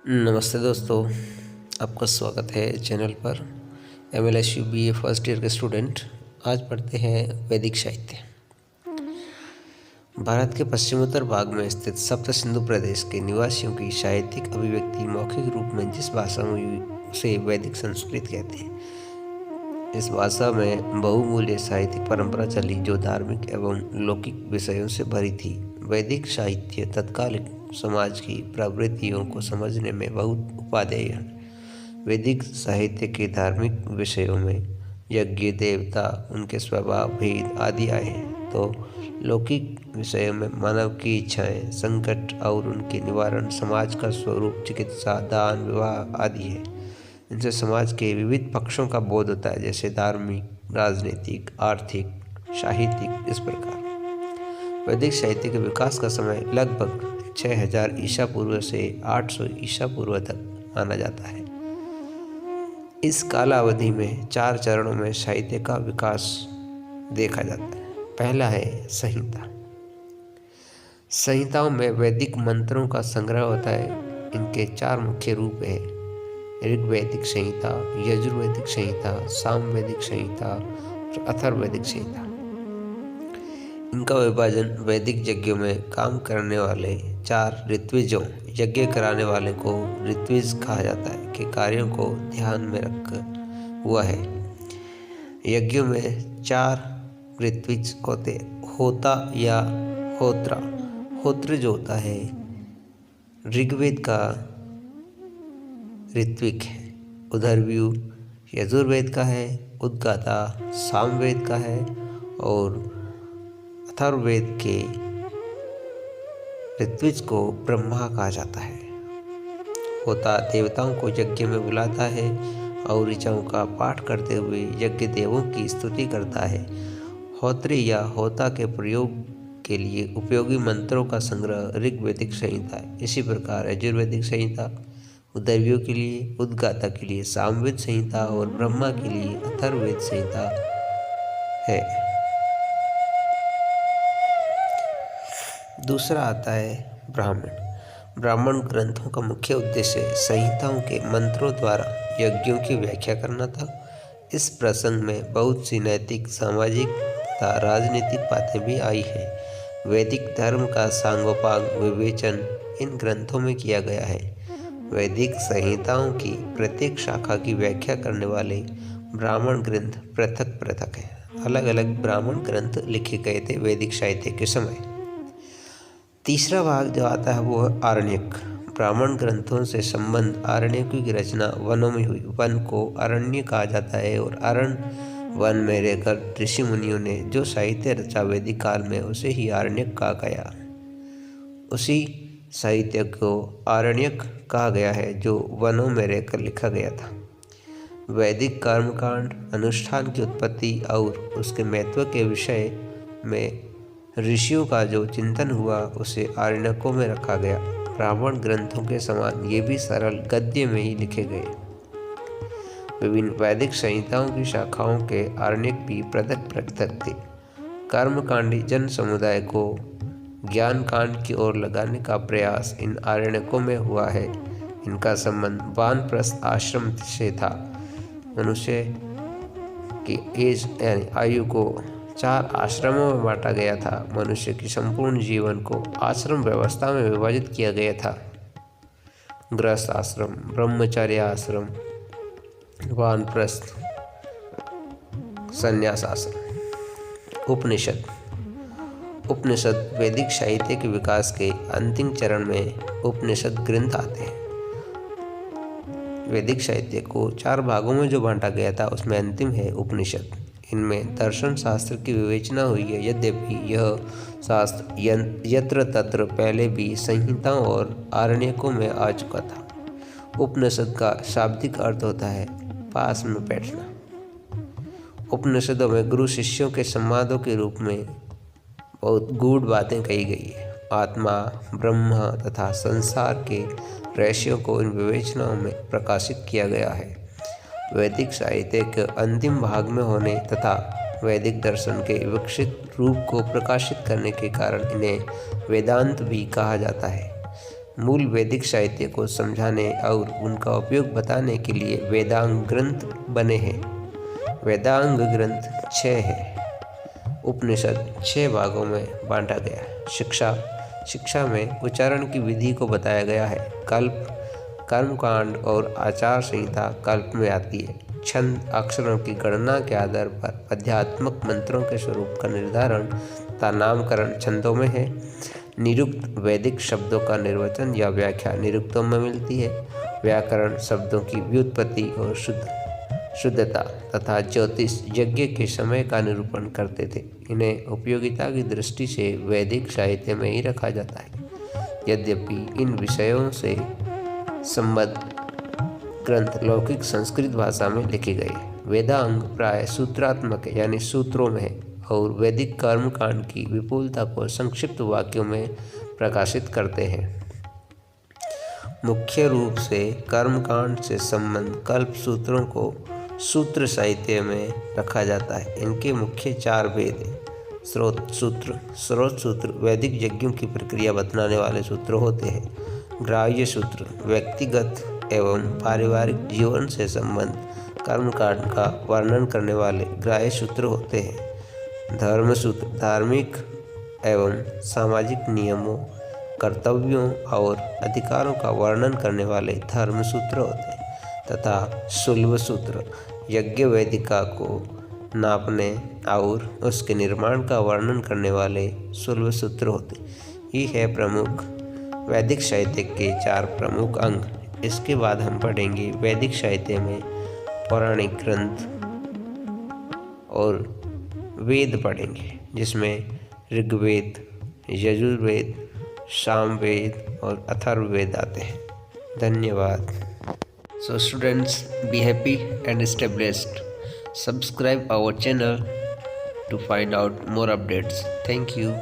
नमस्ते दोस्तों, आपका स्वागत है चैनल पर। MLSU BA फर्स्ट ईयर के स्टूडेंट आज पढ़ते हैं वैदिक साहित्य। भारत के पश्चिमोत्तर भाग में स्थित सप्त सिंधु प्रदेश के निवासियों की साहित्यिक अभिव्यक्ति मौखिक रूप में जिस भाषा में हुई उसे वैदिक संस्कृत कहते हैं। इस भाषा में बहुमूल्य साहित्यिक परंपरा चली जो धार्मिक एवं लौकिक विषयों से भरी थी। वैदिक साहित्य तत्कालीन समाज की प्रवृत्तियों को समझने में बहुत उपादेय है। वैदिक साहित्य के धार्मिक विषयों में यज्ञ, देवता, उनके स्वभाव, भेद आदि आए हैं, तो लौकिक विषयों में मानव की इच्छाएं, संकट और उनके निवारण, समाज का स्वरूप, चिकित्सा, दान, विवाह आदि है। इनसे समाज के विविध पक्षों का बोध होता है, जैसे धार्मिक, राजनीतिक, आर्थिक, साहित्यिक। इस प्रकार वैदिक साहित्य के विकास का समय लगभग 6000 ईसा पूर्व से 800 ईसा पूर्व तक माना जाता है। इस कालावधि में 4 चरणों में साहित्य का विकास देखा जाता है। पहला है संहिता। संहिताओं में वैदिक मंत्रों का संग्रह होता है। इनके 4 मुख्य रूप हैं: ऋग्वैदिक संहिता, यजुर्वेदिक संहिता, सामवेदिक संहिता और अथर्ववैदिक संहिता। इनका विभाजन वैदिक यज्ञों में काम करने वाले 4 ऋत्विजों, यज्ञ कराने वाले को ऋत्विज कहा जाता है, के कार्यों को ध्यान में रखकर हुआ है। यज्ञों में 4 ऋत्विज होते: होता या होत्रा। होत्र जो होता है ऋग्वेद का ऋत्विक है, उदरव्यू यजुर्वेद का है, उद्गाता सामवेद का है और अथर्ववेद के ऋत्विज को ब्रह्मा कहा जाता है। होता देवताओं को यज्ञ में बुलाता है और ऋचाओं का पाठ करते हुए यज्ञ देवों की स्तुति करता है। होत्री या होता के प्रयोग के लिए उपयोगी मंत्रों का संग्रह ऋग्वैदिक संहिता है। इसी प्रकार यजुर्वेदिक संहिता उदरव्यू के लिए, उद्गाता के लिए सामवेद संहिता और ब्रह्मा के लिए अथर्ववेद संहिता है। दूसरा आता है ब्राह्मण। ब्राह्मण ग्रंथों का मुख्य उद्देश्य संहिताओं के मंत्रों द्वारा यज्ञों की व्याख्या करना था। इस प्रसंग में बहुत सी नैतिक, सामाजिक तथा राजनीतिक बातें भी आई हैं। वैदिक धर्म का सांगोपांग विवेचन इन ग्रंथों में किया गया है। वैदिक संहिताओं की प्रत्येक शाखा की व्याख्या करने वाले ब्राह्मण ग्रंथ पृथक पृथक हैं। अलग अलग ब्राह्मण ग्रंथ लिखे गए थे वैदिक साहित्य के समय। तीसरा भाग जो आता है वो है आरण्यक। ब्राह्मण ग्रंथों से संबंध आरण्यकों की रचना वनों में हुई। वन को अरण्य कहा जाता है और अरण्य वन में रहकर ऋषि मुनियों ने जो साहित्य रचा वैदिक काल में उसे ही आरण्यक कहा गया। उसी साहित्य को आरण्यक कहा गया है जो वनों में रहकर लिखा गया था। वैदिक कर्मकांड, अनुष्ठान की उत्पत्ति और उसके महत्व के विषय में ऋषियों का जो चिंतन हुआ उसे आरण्यकों में रखा गया। ब्राह्मण ग्रंथों के समान ये भी सरल गद्य में ही लिखे गए। विभिन्न वैदिक संहिताओं की शाखाओं के आरण्यक भी पृथक पृथक थे। कर्मकांडी जन समुदाय को ज्ञान कांड की ओर लगाने का प्रयास इन आरण्यकों में हुआ है। इनका संबंध वानप्रस्थ आश्रम से था। मनुष्य की एज यानी आयु को 4 आश्रमों में बांटा गया था। मनुष्य की संपूर्ण जीवन को आश्रम व्यवस्था में विभाजित किया गया था: गृहस्थ आश्रम, ब्रह्मचर्य आश्रम, वानप्रस्थ, संन्यास आश्रम। उपनिषद। उपनिषद वैदिक साहित्य के विकास के अंतिम चरण में उपनिषद ग्रंथ आते हैं। वैदिक साहित्य को 4 भागों में जो बांटा गया था उसमें अंतिम है उपनिषद। इनमें दर्शन शास्त्र की विवेचना हुई है। यद्यपि यह शास्त्र यत्र तत्र पहले भी संहिताओं और आरण्यकों में आ चुका था। उपनिषद का शाब्दिक अर्थ होता है पास में बैठना। उपनिषदों में गुरु शिष्यों के संवादों के रूप में बहुत गूढ़ बातें कही गई है। आत्मा, ब्रह्म तथा संसार के रहस्यों को इन विवेचनाओं में प्रकाशित किया गया है। वैदिक साहित्य के अंतिम भाग में होने तथा वैदिक दर्शन के विकसित रूप को प्रकाशित करने के कारण इन्हें वेदांत भी कहा जाता है। मूल वैदिक साहित्य को समझाने और उनका उपयोग बताने के लिए वेदांग ग्रंथ बने हैं। वेदांग ग्रंथ 6 है। उपनिषद 6 भागों में बांटा गया है। शिक्षा में उच्चारण की विधि को बताया गया है। कल्प कर्मकांड और आचार संहिता कल्प में आती है। छंद अक्षरों की गणना के आधार पर पद्यात्मक मंत्रों के स्वरूप का निर्धारण तथा नामकरण छंदों में है। निरुक्त वैदिक शब्दों का निर्वचन या व्याख्या निरुक्तों में मिलती है। व्याकरण शब्दों की व्युत्पत्ति और शुद्धता तथा ज्योतिष यज्ञ के समय का निरूपण करते थे। इन्हें उपयोगिता की दृष्टि से वैदिक साहित्य में ही रखा जाता है। यद्यपि इन विषयों से संबद्ध ग्रंथ लौकिक संस्कृत भाषा में लिखे गए। वेदांग प्राय सूत्रात्मक यानी सूत्रों में है और वैदिक कर्मकांड की विपुलता को संक्षिप्त वाक्यों में प्रकाशित करते हैं। मुख्य रूप से कर्मकांड से संबंध कल्प सूत्रों को सूत्र साहित्य में रखा जाता है। इनके मुख्य 4 भेद हैं। स्रोत सूत्र वैदिक यज्ञों की प्रक्रिया बतलाने वाले सूत्र होते हैं। ग्राह्य सूत्र व्यक्तिगत एवं पारिवारिक जीवन से संबंध कर्मकांड का वर्णन करने वाले ग्राह्य सूत्र होते हैं। धर्म सूत्र धार्मिक एवं सामाजिक नियमों, कर्तव्यों और अधिकारों का वर्णन करने वाले धर्म सूत्र होते हैं तथा शुल्ब सूत्र यज्ञ वेदिका को नापने और उसके निर्माण का वर्णन करने वाले शुल्ब सूत्र होते हैं। ये है प्रमुख वैदिक साहित्य के 4 प्रमुख अंग। इसके बाद हम पढ़ेंगे वैदिक साहित्य में पौराणिक ग्रंथ और वेद पढ़ेंगे, जिसमें ऋग्वेद, यजुर्वेद, सामवेद और अथर्ववेद आते हैं। धन्यवाद। So students, be happy and stay blessed. Subscribe our channel to find out more updates. Thank you.